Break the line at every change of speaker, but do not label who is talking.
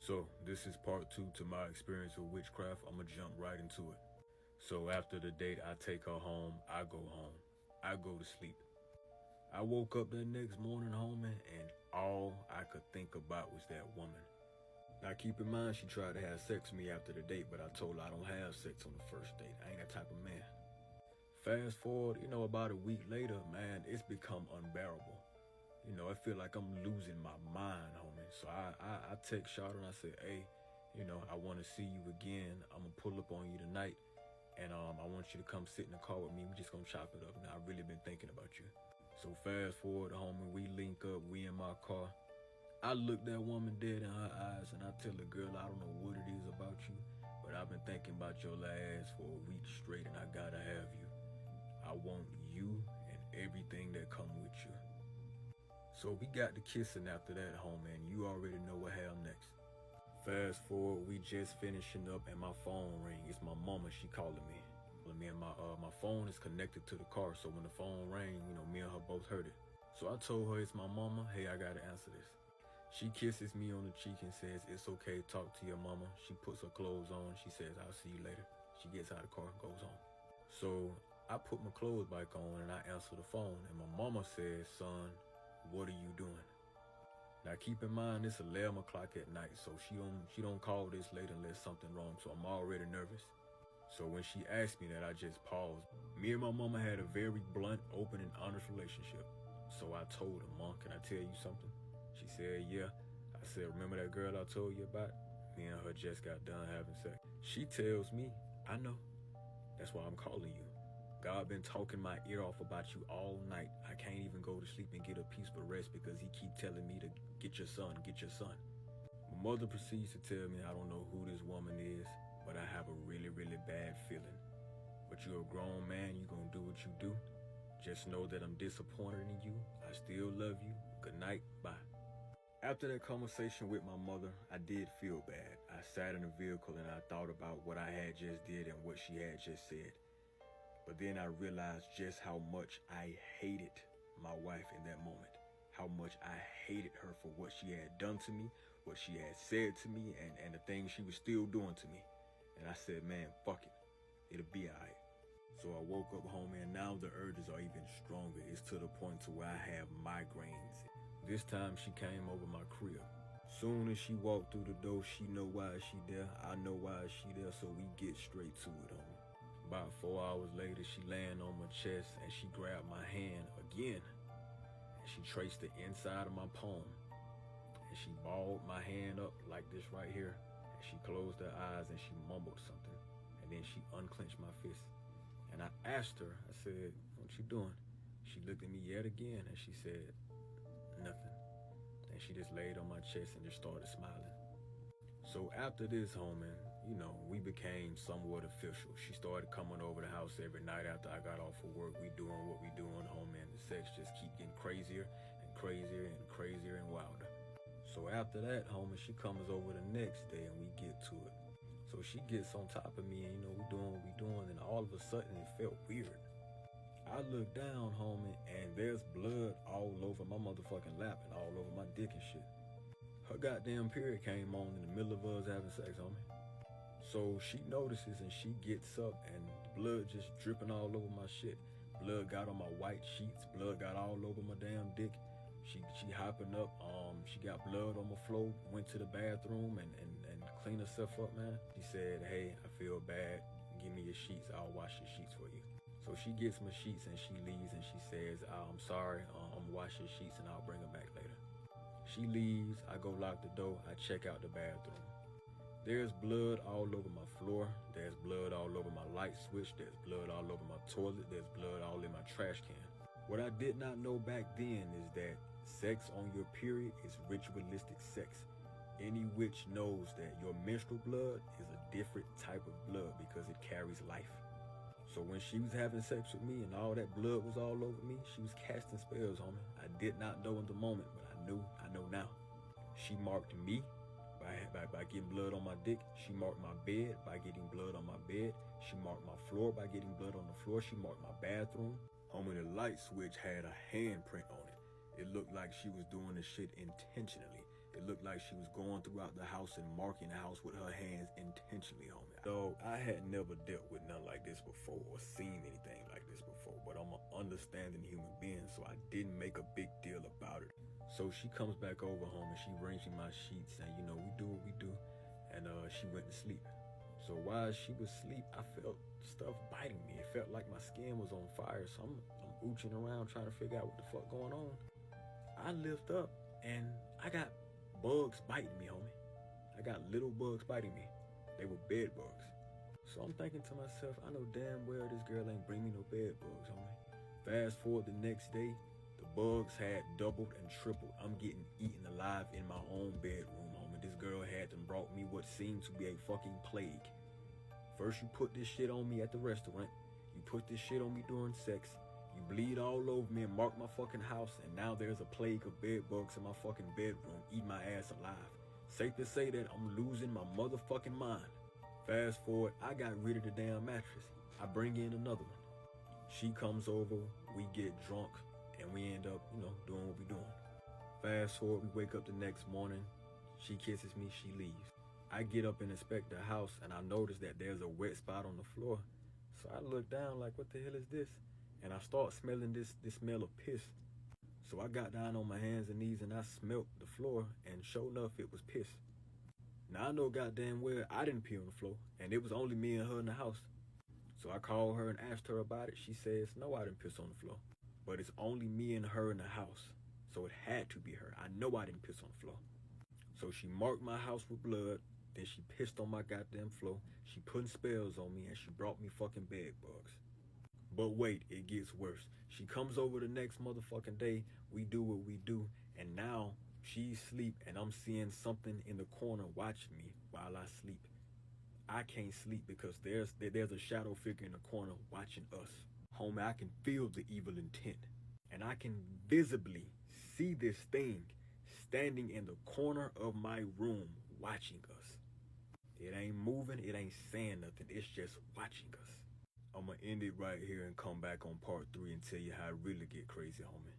So this is part 2 to my experience with witchcraft. I'm gonna jump right into it. So after the date, I take her home, I go home, I go to sleep. I woke up the next morning, homie, and all I could think about was that woman. Now keep in mind, she tried to have sex with me after the date, but I told her I don't have sex on the first date. I ain't that type of man. Fast forward, about a week later, man, it's become unbearable. I feel like I'm losing my mind, homie. So I text Shawty and I said, hey, I want to see you again. I'm going to pull up on you tonight. And I want you to come sit in the car with me. We just going to chop it up. Now, I've really been thinking about you. So fast forward, homie, we link up. We in my car. I look that woman dead in her eyes and I tell the girl, I don't know what it is about you, but I've been thinking about your ass for a week straight and I got to have you. I want you and everything that come with you. So we got to kissing after that, homie, and you already know what happened next. Fast forward, we just finishing up and my phone ring. It's my mama, she calling me. And my phone is connected to the car, so when the phone rang, me and her both heard it. So I told her it's my mama, hey, I gotta answer this. She kisses me on the cheek and says, it's okay, talk to your mama. She puts her clothes on, she says, I'll see you later. She gets out of the car and goes home. So I put my clothes back on and I answer the phone and my mama says, son, what are you doing? Now keep in mind it's 11 o'clock at night, so she don't call this late unless something wrong, so I'm already nervous. So when she asked me that, I just paused. Me and my mama had a very blunt, open, and honest relationship. So I told her, Mom, can I tell you something? She said, yeah. I said, remember that girl I told you about? Me and her just got done having sex. She tells me, I know. That's why I'm calling you. God been talking my ear off about you all night. I can't even go to sleep and get a peaceful rest because he keep telling me to get your son, get your son. My mother proceeds to tell me I don't know who this woman is, but I have a really, really bad feeling. But you're a grown man, you're gonna do what you do. Just know that I'm disappointed in you. I still love you. Good night, bye. After that conversation with my mother, I did feel bad. I sat in the vehicle and I thought about what I had just did and what she had just said. But then I realized just how much I hated my wife in that moment. How much I hated her for what she had done to me, what she had said to me, and the things she was still doing to me. And I said, man, fuck it. It'll be alright. So I woke up, homie, and now the urges are even stronger. It's to the point to where I have migraines. This time she came over my crib. Soon as she walked through the door, she know why she there. I know why she there, so we get straight to it, homie. About 4 hours later, she laying on my chest and she grabbed my hand again. And she traced the inside of my palm. And she balled my hand up like this right here. And she closed her eyes and she mumbled something. And then she unclenched my fist. And I asked her, I said, what you doing? She looked at me yet again and she said, nothing. And she just laid on my chest and just started smiling. So after this, homie, we became somewhat official. She started coming over the house every night after I got off of work. We doing what we doing, homie, and the sex just keep getting crazier and crazier and crazier and wilder. So after that, homie, she comes over the next day and we get to it. So she gets on top of me and, we doing what we doing, and all of a sudden it felt weird. I look down, homie, and there's blood all over my motherfucking lap and all over my dick and shit. Her goddamn period came on in the middle of us having sex, homie. So she notices and she gets up and the blood just dripping all over my shit. Blood got on my white sheets. Blood got all over my damn dick. She hopping up. She got blood on my floor. Went to the bathroom and cleaned herself up, man. She said, hey, I feel bad. Give me your sheets. I'll wash your sheets for you. So she gets my sheets and she leaves and she says, I'm sorry. I'm gonna wash your sheets and I'll bring them back later. She leaves, I go lock the door, I check out the bathroom. There's blood all over my floor, there's blood all over my light switch, there's blood all over my toilet, there's blood all in my trash can. What I did not know back then is that sex on your period is ritualistic sex. Any witch knows that your menstrual blood is a different type of blood because it carries life. So when she was having sex with me and all that blood was all over me, she was casting spells, homie. I did not know in the moment, but I know now. She marked me by getting blood on my dick. She marked my bed by getting blood on my bed. She marked my floor by getting blood on the floor. She marked my bathroom. Homie, the light switch had a handprint on it. It looked like she was doing this shit intentionally. It looked like she was going throughout the house and marking the house with her hands intentionally, homie. So I had never dealt with nothing like this before or seen anything like this before, but I'm an understanding human being, so I didn't make a big deal about it. So she comes back over home and she arranging my sheets and we do what we do, and she went to sleep. So while she was asleep, I felt stuff biting me. It felt like my skin was on fire, so I'm ooching around trying to figure out what the fuck going on. I lift up and I got bugs biting me, homie. I got little bugs biting me. They were bed bugs. So I'm thinking to myself, I know damn well this girl ain't bring me no bed bugs, homie. Fast forward the next day, the bugs had doubled and tripled. I'm getting eaten alive in my own bedroom, homie. This girl had them brought me what seemed to be a fucking plague. First you put this shit on me at the restaurant. You put this shit on me during sex. You bleed all over me and mark my fucking house, and now there's a plague of bed bugs in my fucking bedroom, eat my ass alive. Safe to say that I'm losing my motherfucking mind. Fast forward, I got rid of the damn mattress. I bring in another one. She comes over, we get drunk, and we end up, doing what we doing. Fast forward, we wake up the next morning. She kisses me, she leaves. I get up and inspect the house, and I notice that there's a wet spot on the floor. So I look down like, what the hell is this? And I start smelling this smell of piss. So I got down on my hands and knees and I smelt the floor, and sure enough, it was piss. Now I know goddamn well I didn't pee on the floor, and it was only me and her in the house. So I called her and asked her about it. She says, no, I didn't piss on the floor. But it's only me and her in the house. So it had to be her. I know I didn't piss on the floor. So she marked my house with blood. Then she pissed on my goddamn floor. She putting spells on me and she brought me fucking bed bugs. But wait, it gets worse. She comes over the next motherfucking day. We do what we do. And now she's asleep and I'm seeing something in the corner watching me while I sleep. I can't sleep because there's a shadow figure in the corner watching us. Homie, I can feel the evil intent. And I can visibly see this thing standing in the corner of my room watching us. It ain't moving, it ain't saying nothing, it's just watching us. I'm gonna end it right here and come back on part 3 and tell you how it really get crazy, homie.